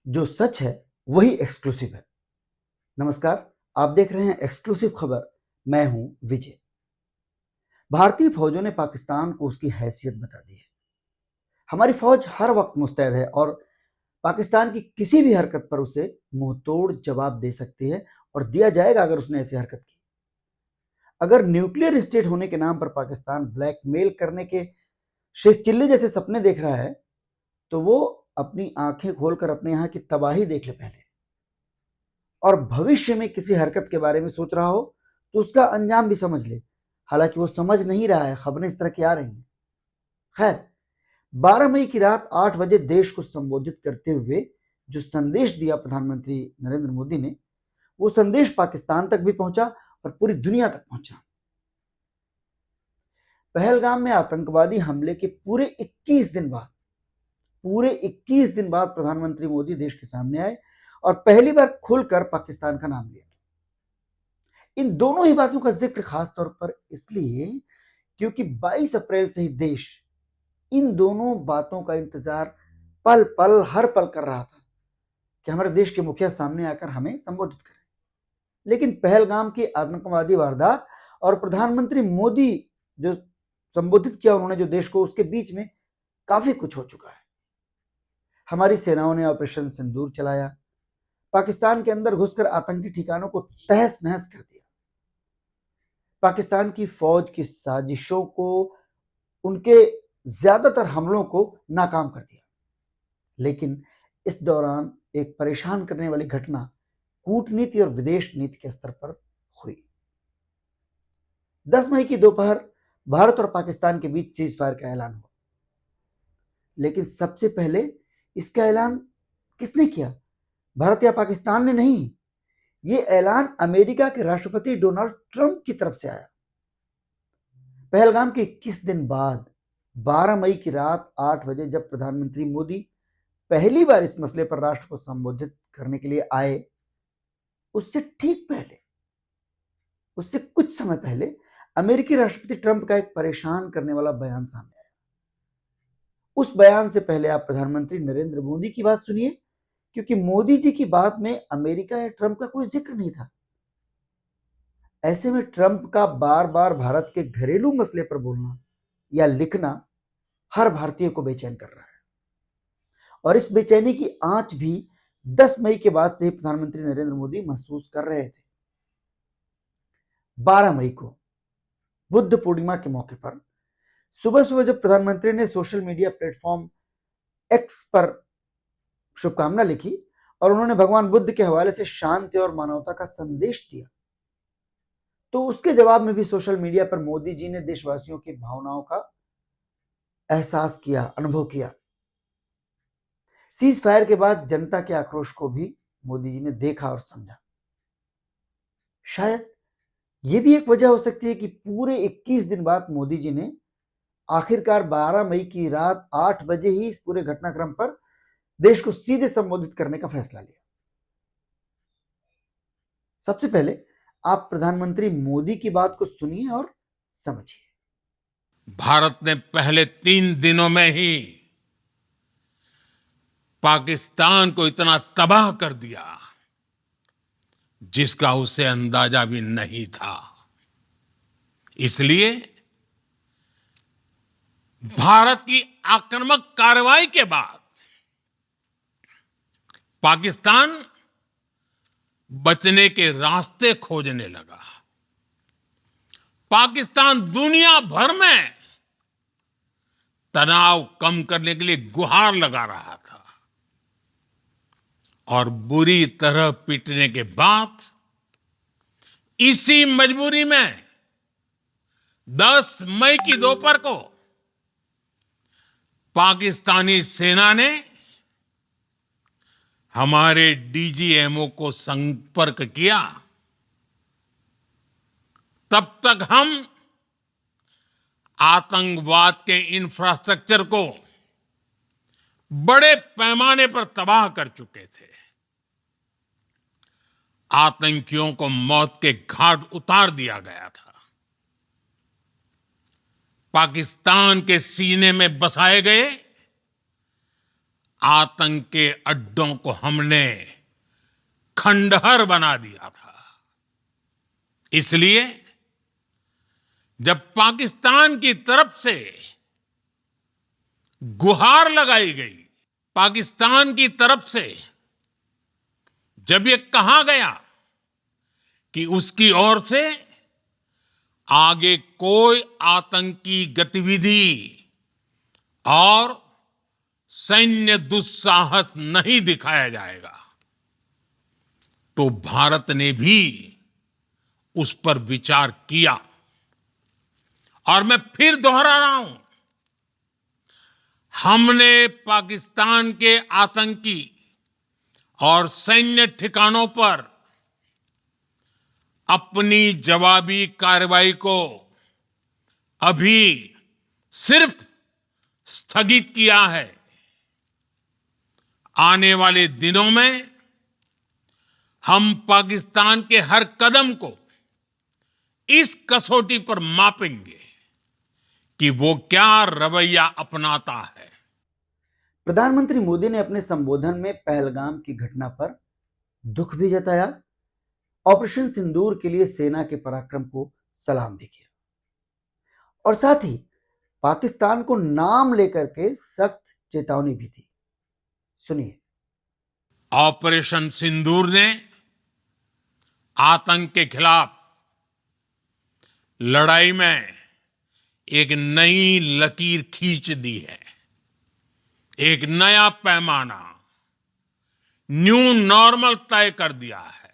जो सच है वही एक्सक्लूसिव है। नमस्कार, आप देख रहे हैं एक्सक्लूसिव खबर। मैं हूं विजय। भारतीय फौजों ने पाकिस्तान को उसकी हैसियत बता दी है। हमारी फौज हर वक्त मुस्तैद है और पाकिस्तान की किसी भी हरकत पर उसे मुंहतोड़ जवाब दे सकती है और दिया जाएगा अगर उसने ऐसी हरकत की। अगर न्यूक्लियर स्टेट होने के नाम पर पाकिस्तान ब्लैकमेल करने के शेख चिल्ली जैसे सपने देख रहा है तो वो अपनी आंखें खोलकर अपने यहाँ की तबाही देख ले पहले, और भविष्य में किसी हरकत के बारे में सोच रहा हो तो उसका अंजाम भी समझ ले। हालांकि वो समझ नहीं रहा है, खबरें इस तरह की आ रही हैं। खैर, 12 मई की रात 8 बजे देश को संबोधित करते हुए जो संदेश दिया प्रधानमंत्री नरेंद्र मोदी ने, वो संदेश पाकिस्तान तक भी पहुंचा और पूरी दुनिया तक पहुंचा। पहलगाम में आतंकवादी हमले के पूरे 21 दिन बाद प्रधानमंत्री मोदी देश के सामने आए और पहली बार खुलकर पाकिस्तान का नाम लिया। इन दोनों ही बातों का जिक्र खास तौर पर इसलिए क्योंकि 22 अप्रैल से ही देश इन दोनों बातों का इंतजार पल पल हर पल कर रहा था कि हमारे देश के मुखिया सामने आकर हमें संबोधित करें। लेकिन पहलगाम की आतंकवादी वारदात और प्रधानमंत्री मोदी जो संबोधित किया उन्होंने जो देश को, उसके बीच में काफी कुछ हो चुका है। हमारी सेनाओं ने ऑपरेशन सिंदूर चलाया, पाकिस्तान के अंदर घुसकर आतंकी ठिकानों को तहस नहस कर दिया, पाकिस्तान की फौज की साजिशों को, उनके ज्यादातर हमलों को नाकाम कर दिया। लेकिन इस दौरान एक परेशान करने वाली घटना कूटनीति और विदेश नीति के स्तर पर हुई। 10 मई की दोपहर भारत और पाकिस्तान के बीच सीज फायर का ऐलान हुआ। लेकिन सबसे पहले इसका ऐलान किसने किया? भारत या पाकिस्तान ने नहीं। ये ऐलान अमेरिका के राष्ट्रपति डोनाल्ड ट्रंप की तरफ से आया। पहलगाम के 21 दिन बाद 12 मई की रात 8 बजे जब प्रधानमंत्री मोदी पहली बार इस मसले पर राष्ट्र को संबोधित करने के लिए आए, उससे ठीक पहले, उससे कुछ समय पहले अमेरिकी राष्ट्रपति ट्रंप का एक परेशान करने वाला बयान सामने आया। उस बयान से पहले आप प्रधानमंत्री नरेंद्र मोदी की बात सुनिए, क्योंकि मोदी जी की बात में अमेरिका या ट्रंप का कोई जिक्र नहीं था। ऐसे में ट्रंप का बार बार भारत के घरेलू मसले पर बोलना या लिखना हर भारतीय को बेचैन कर रहा है। और इस बेचैनी की आंच भी 10 मई के बाद से ही प्रधानमंत्री नरेंद्र मोदी महसूस कर रहे थे। 12 मई को बुद्ध पूर्णिमा के मौके पर सुबह सुबह जब प्रधानमंत्री ने सोशल मीडिया प्लेटफॉर्म एक्स पर शुभकामना लिखी और उन्होंने भगवान बुद्ध के हवाले से शांति और मानवता का संदेश दिया, तो उसके जवाब में भी सोशल मीडिया पर मोदी जी ने देशवासियों की भावनाओं का एहसास किया, अनुभव किया। सीज फायर के बाद जनता के आक्रोश को भी मोदी जी ने देखा और समझा। शायद यह भी एक वजह हो सकती है कि पूरे 21 दिन बाद मोदी जी ने आखिरकार 12 मई की रात 8 बजे ही इस पूरे घटनाक्रम पर देश को सीधे संबोधित करने का फैसला लिया। सबसे पहले आप प्रधानमंत्री मोदी की बात को सुनिए और समझिए। भारत ने पहले 3 दिनों में ही पाकिस्तान को इतना तबाह कर दिया जिसका उसे अंदाजा भी नहीं था। इसलिए भारत की आक्रामक कार्रवाई के बाद पाकिस्तान बचने के रास्ते खोजने लगा। पाकिस्तान दुनिया भर में तनाव कम करने के लिए गुहार लगा रहा था और बुरी तरह पीटने के बाद इसी मजबूरी में 10 मई की दोपहर को पाकिस्तानी सेना ने हमारे डीजीएमओ को संपर्क किया। तब तक हम आतंकवाद के इंफ्रास्ट्रक्चर को बड़े पैमाने पर तबाह कर चुके थे। आतंकियों को मौत के घाट उतार दिया गया था। पाकिस्तान के सीने में बसाए गए आतंक के अड्डों को हमने खंडहर बना दिया था। इसलिए जब पाकिस्तान की तरफ से गुहार लगाई गई, पाकिस्तान की तरफ से जब ये कहा गया कि उसकी ओर से आगे कोई आतंकी गतिविधि और सैन्य दुस्साहस नहीं दिखाया जाएगा, तो भारत ने भी उस पर विचार किया। और मैं फिर दोहरा रहा हूं, हमने पाकिस्तान के आतंकी और सैन्य ठिकानों पर अपनी जवाबी कार्रवाई को अभी सिर्फ स्थगित किया है। आने वाले दिनों में हम पाकिस्तान के हर कदम को इस कसौटी पर मापेंगे कि वो क्या रवैया अपनाता है। प्रधानमंत्री मोदी ने अपने संबोधन में पहलगाम की घटना पर दुख भी जताया, ऑपरेशन सिंदूर के लिए सेना के पराक्रम को सलाम भी किया और साथ ही पाकिस्तान को नाम लेकर के सख्त चेतावनी भी दी। सुनिए। ऑपरेशन सिंदूर ने आतंक के खिलाफ लड़ाई में एक नई लकीर खींच दी है, एक नया पैमाना, न्यू नॉर्मल तय कर दिया है।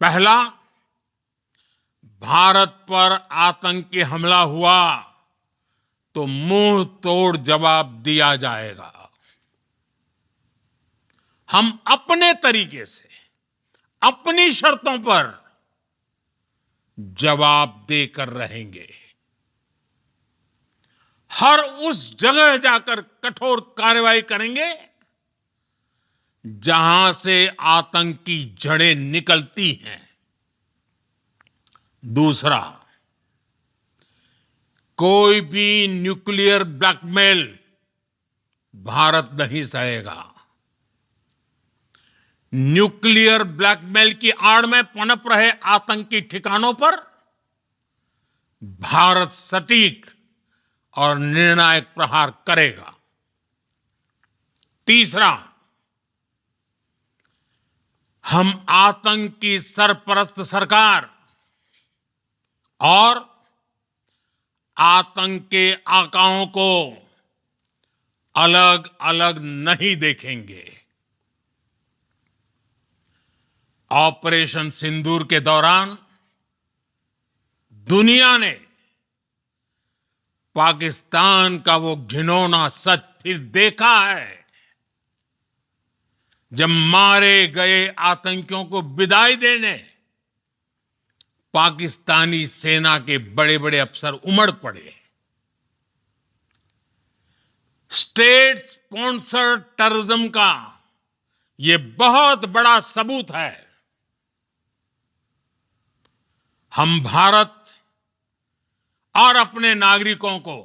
पहला, भारत पर आतंकी हमला हुआ तो मुंह तोड़ जवाब दिया जाएगा। हम अपने तरीके से, अपनी शर्तों पर जवाब देकर रहेंगे। हर उस जगह जाकर कठोर कार्रवाई करेंगे जहां से आतंक की जड़ें निकलती हैं। दूसरा, कोई भी न्यूक्लियर ब्लैकमेल भारत नहीं सहेगा। न्यूक्लियर ब्लैकमेल की आड़ में पनप रहे आतंकी ठिकानों पर भारत सटीक और निर्णायक प्रहार करेगा। तीसरा, हम आतंक की सरपरस्त सरकार और आतंक के आकाओं को अलग अलग नहीं देखेंगे। ऑपरेशन सिंदूर के दौरान दुनिया ने पाकिस्तान का वो घिनौना सच फिर देखा है, जब मारे गए आतंकियों को विदाई देने पाकिस्तानी सेना के बड़े बड़े अफसर उमड़ पड़े। स्टेट स्पॉन्सर्ड टेररिज्म का ये बहुत बड़ा सबूत है। हम भारत और अपने नागरिकों को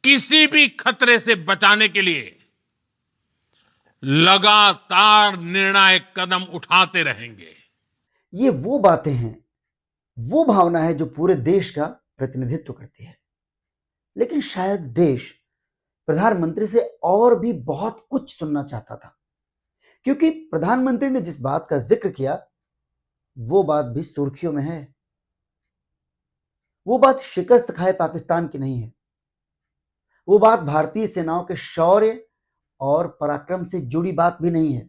किसी भी खतरे से बचाने के लिए लगातार निर्णायक कदम उठाते रहेंगे। ये वो बातें हैं, वो भावना है जो पूरे देश का प्रतिनिधित्व करती है। लेकिन शायद देश प्रधानमंत्री से और भी बहुत कुछ सुनना चाहता था, क्योंकि प्रधानमंत्री ने जिस बात का जिक्र किया वो बात भी सुर्खियों में है। वो बात शिकस्त खाए पाकिस्तान की नहीं है। वो बात भारतीय सेनाओं के शौर्य और पराक्रम से जुड़ी बात भी नहीं है।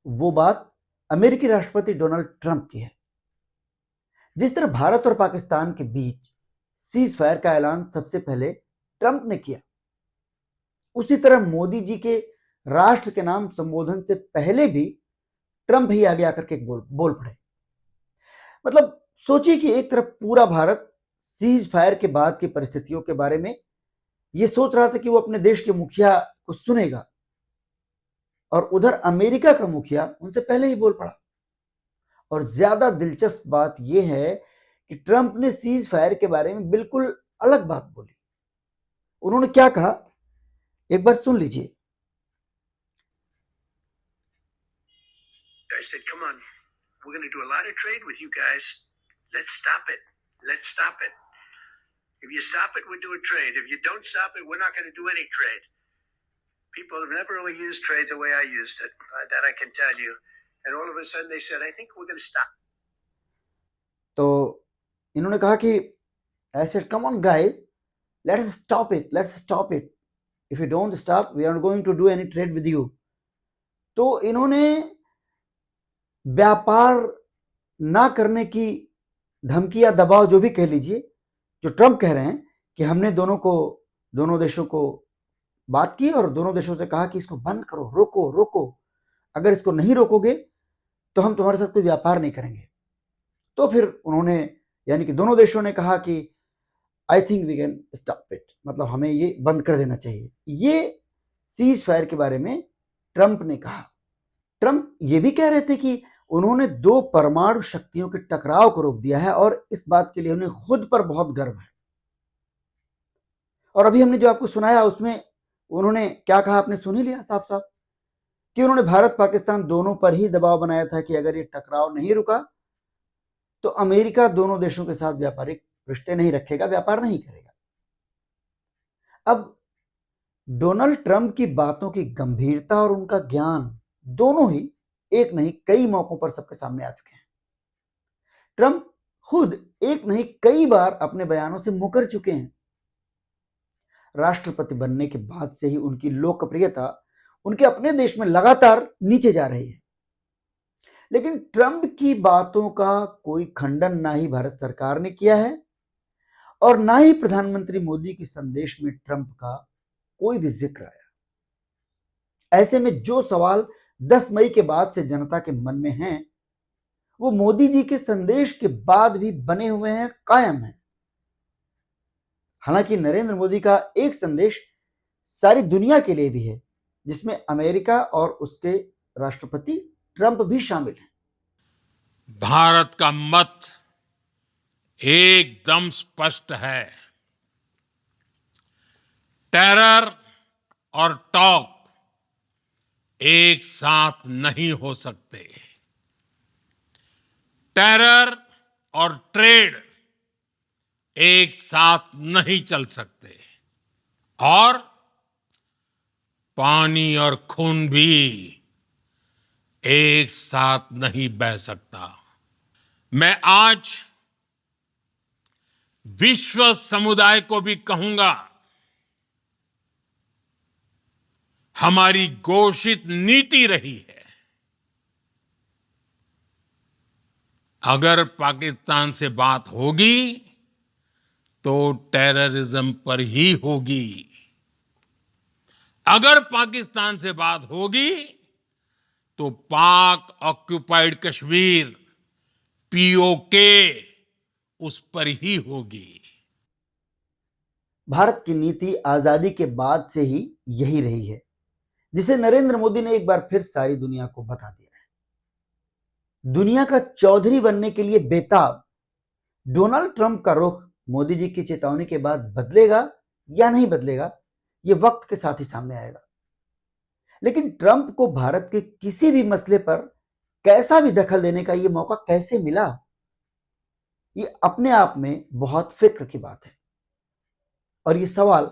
वो बात अमेरिकी राष्ट्रपति डोनाल्ड ट्रंप की है। जिस तरह भारत और पाकिस्तान के बीच सीज फायर का ऐलान सबसे पहले ट्रंप ने किया, उसी तरह मोदी जी के राष्ट्र के नाम संबोधन से पहले भी ट्रंप ही आगे आकर के बोल पड़े। मतलब सोचिए कि एक तरफ पूरा भारत सीज फायर के बाद की परिस्थितियों के बारे में यह सोच रहा था कि वो अपने देश के मुखिया को सुनेगा, और उधर अमेरिका का मुखिया उनसे पहले ही बोल पड़ा। और ज्यादा दिलचस्प बात यह है कि ट्रंप ने सीज फायर के बारे में बिल्कुल अलग बात बोली। उन्होंने क्या कहा एक बार सुन लीजिए। I said, come on, we're going to do a lot of trade with you guys. Let's stop it. Let's stop it. If you stop it, we'll do a trade. If you don't stop it, we're not going to do any trade. People have never really used trade the way I used it. That I can tell you. And all of a sudden they said, I think we're going to stop. तो इन्होंने कहा कि I said, come on guys, let's stop it. Let's stop it. If you don't stop, we aren't going to do any trade with you. तो इन्होंने व्यापार ना करने की धमकी या दबाव जो भी कह लीजिए, जो ट्रम्प कह रहे हैं कि हमने दोनों देशों को बात की और दोनों देशों से कहा कि इसको बंद करो, रोको, अगर इसको नहीं रोकोगे तो हम तुम्हारे साथ कोई व्यापार नहीं करेंगे। तो फिर उन्होंने यानी कि दोनों देशों ने कहा कि I think we can stop it, मतलब हमें ये बंद कर देना चाहिए। ये सीज फायर के बारे में ट्रम्प ने कहा। ट्रम्प ये भी कह रहे थे कि उन्होंने 2 परमाणु शक्तियों के टकराव को रोक दिया है और इस बात के लिए उन्हें खुद पर बहुत गर्व है। और अभी हमने जो आपको सुनाया उसमें उन्होंने क्या कहा आपने सुन ही लिया साफ साफ कि उन्होंने भारत पाकिस्तान दोनों पर ही दबाव बनाया था कि अगर ये टकराव नहीं रुका तो अमेरिका दोनों देशों के साथ व्यापारिक रिश्ते नहीं रखेगा, व्यापार नहीं करेगा। अब डोनाल्ड ट्रंप की बातों की गंभीरता और उनका ज्ञान दोनों ही एक नहीं कई मौकों पर सबके सामने आ चुके हैं। ट्रंप खुद एक नहीं कई बार अपने बयानों से मुकर चुके हैं। राष्ट्रपति बनने के बाद से ही उनकी लोकप्रियता उनके अपने देश में लगातार नीचे जा रही है। लेकिन ट्रंप की बातों का कोई खंडन ना ही भारत सरकार ने किया है और ना ही प्रधानमंत्री मोदी के संदेश में ट्रंप का कोई भी जिक्र आया। ऐसे में जो सवाल 10 मई के बाद से जनता के मन में हैं, वो मोदी जी के संदेश के बाद भी बने हुए हैं, कायम हैं। हालांकि नरेंद्र मोदी का एक संदेश सारी दुनिया के लिए भी है, जिसमें अमेरिका और उसके राष्ट्रपति ट्रंप भी शामिल हैं। भारत का मत एकदम स्पष्ट है। टेरर और टॉक एक साथ नहीं हो सकते। टेरर और ट्रेड एक साथ नहीं चल सकते और पानी और खून भी एक साथ नहीं बह सकता। मैं आज विश्व समुदाय को भी कहूंगा, हमारी घोषित नीति रही है, अगर पाकिस्तान से बात होगी तो टेररिज्म पर ही होगी। अगर पाकिस्तान से बात होगी तो पाक ऑक्युपाइड कश्मीर पीओके उस पर ही होगी। भारत की नीति आजादी के बाद से ही यही रही है, जिसे नरेंद्र मोदी ने एक बार फिर सारी दुनिया को बता दिया है। दुनिया का चौधरी बनने के लिए बेताब डोनाल्ड ट्रंप का रुख मोदी जी की चेतावनी के बाद बदलेगा या नहीं बदलेगा, यह वक्त के साथ ही सामने आएगा। लेकिन ट्रंप को भारत के किसी भी मसले पर कैसा भी दखल देने का यह मौका कैसे मिला, ये अपने आप में बहुत फिक्र की बात है। और ये सवाल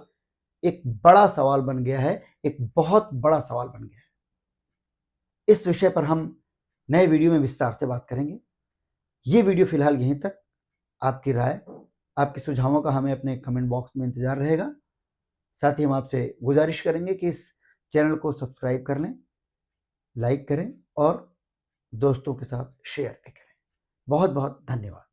एक बड़ा सवाल बन गया है, एक बहुत बड़ा सवाल बन गया है। इस विषय पर हम नए वीडियो में विस्तार से बात करेंगे। ये वीडियो फिलहाल यहीं तक। आपकी राय, आपके सुझावों का हमें अपने कमेंट बॉक्स में इंतजार रहेगा। साथ ही हम आपसे गुजारिश करेंगे कि इस चैनल को सब्सक्राइब कर लें, लाइक करें और दोस्तों के साथ शेयर भी करें। बहुत बहुत धन्यवाद।